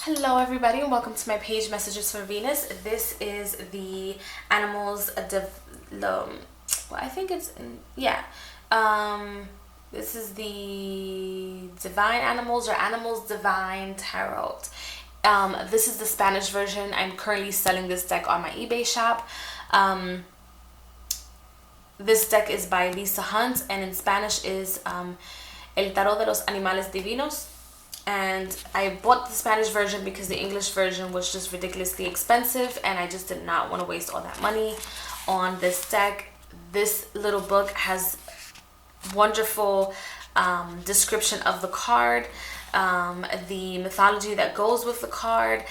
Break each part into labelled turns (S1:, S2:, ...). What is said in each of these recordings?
S1: Hello everybody and welcome to my page Messages for Venus. This is the animals I think it's this is the divine animals or animals divine tarot. This is the Spanish version. I'm currently selling this deck on my eBay shop. This deck is by Lisa Hunt and in Spanish is El Tarot de los Animales Divinos. And I bought the Spanish version because the English version was just ridiculously expensive and I just did not want to waste all that money on this deck. This little book has wonderful description of the card, the mythology that goes with the card,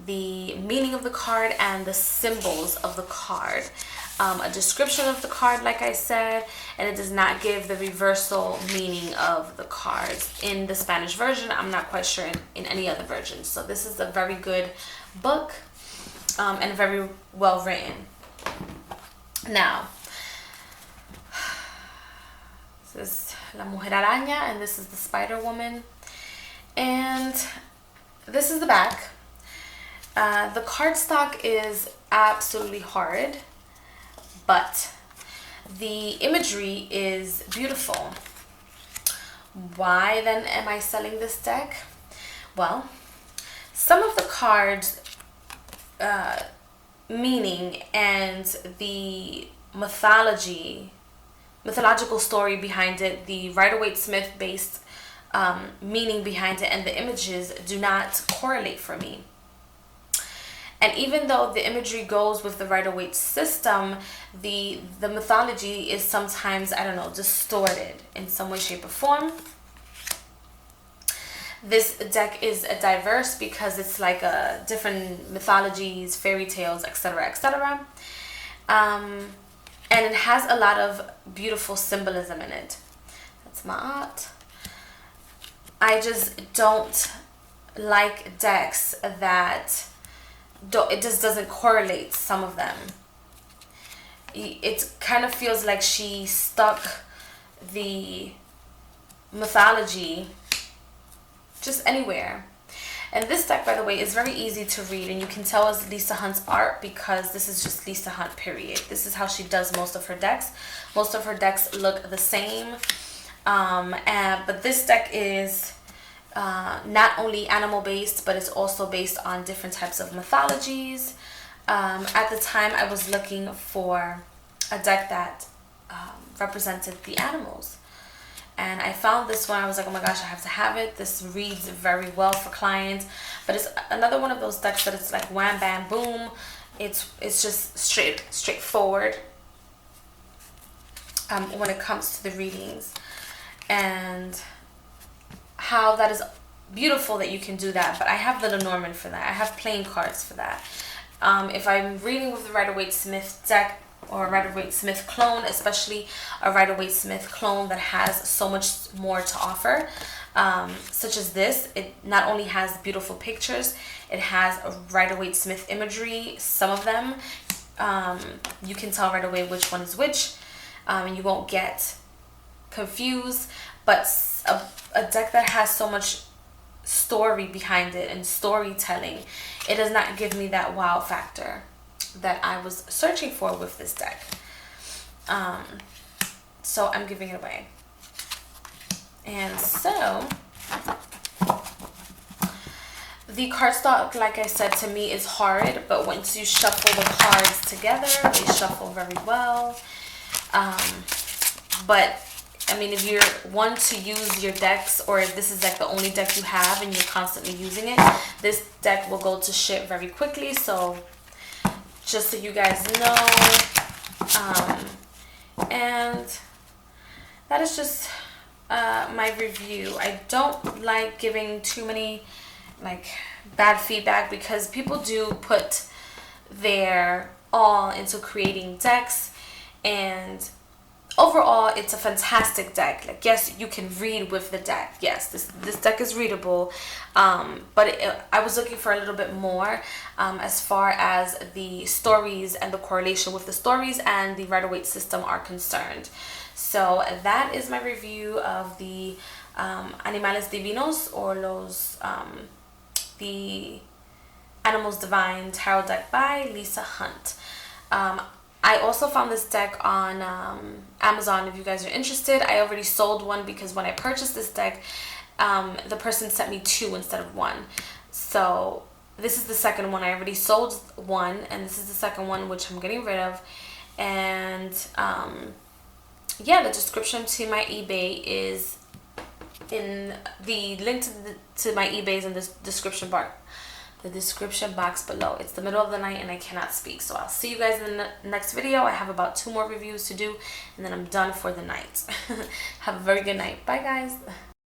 S1: the meaning of the card, and the symbols of the card. A description of the card, like I said, and it does not give the reversal meaning of the cards in the Spanish version. I'm not quite sure in any other version. So this is a very good book and very well written. Now, this is La Mujer Araña and this is the Spider Woman. And this is the back. The cardstock is absolutely horrid, but the imagery is beautiful. Why then am I selling this deck? Well, some of the cards meaning and the mythological story behind it, the Rider-Waite-Smith based meaning behind it, and the images do not correlate for me. And even though the imagery goes with the Rider-Waite system, the mythology is sometimes, I don't know, distorted in some way, shape, or form. This deck is diverse because it's like different mythologies, fairy tales, etc., etc. And it has a lot of beautiful symbolism in it. That's my art. I just don't like decks that it just doesn't correlate, some of them. It kind of feels like she stuck the mythology just anywhere. And this deck, by the way, is very easy to read, and you can tell it's Lisa Hunt's art because this is just Lisa Hunt, period. This is how she does most of her decks. Most of her decks look the same, but this deck is not only animal based, but it's also based on different types of mythologies. At the time I was looking for a deck that represented the animals, and I found this one. I was like, oh my gosh, I have to have it. This reads very well for clients, but it's another one of those decks that it's like wham bam boom. It's just straightforward when it comes to the readings, and how that is beautiful that you can do that. But I have the Lenormand for that. I have playing cards for that. If I'm reading with the Rider-Waite-Smith deck or a Rider-Waite-Smith clone, especially a Rider-Waite-Smith clone that has so much more to offer, such as this, it not only has beautiful pictures, it has a Rider-Waite-Smith imagery. Some of them you can tell right away which one is which, and you won't get confused. But a deck that has so much story behind it and storytelling, it does not give me that wow factor that I was searching for with this deck. So I'm giving it away. And so the cardstock, like I said, to me is hard, but once you shuffle the cards together, they shuffle very well. But I mean, if you're one to use your decks, or if this is like the only deck you have and you're constantly using it, this deck will go to shit very quickly. So just so you guys know, and that is just my review. I don't like giving too many like bad feedback because people do put their all into creating decks, and overall it's a fantastic deck. Like, yes, you can read with the deck. Yes, this deck is readable, but I was looking for a little bit more as far as the stories and the correlation with the stories and the Rider-Waite system are concerned. So that is my review of the Animales Divinos, or the Animals Divine Tarot deck by Lisa Hunt. I also found this deck on Amazon if you guys are interested. I already sold one because when I purchased this deck, the person sent me 2 instead of 1. So this is the second one. I already sold one, and this is the second one, which I'm getting rid of. And yeah, the description to my eBay is in the link to my eBay is in this description bar. The description box below. It's the middle of the night and I cannot speak, so I'll see you guys in the next video. I have about 2 more reviews to do, and then I'm done for the night. Have a very good night. Bye guys.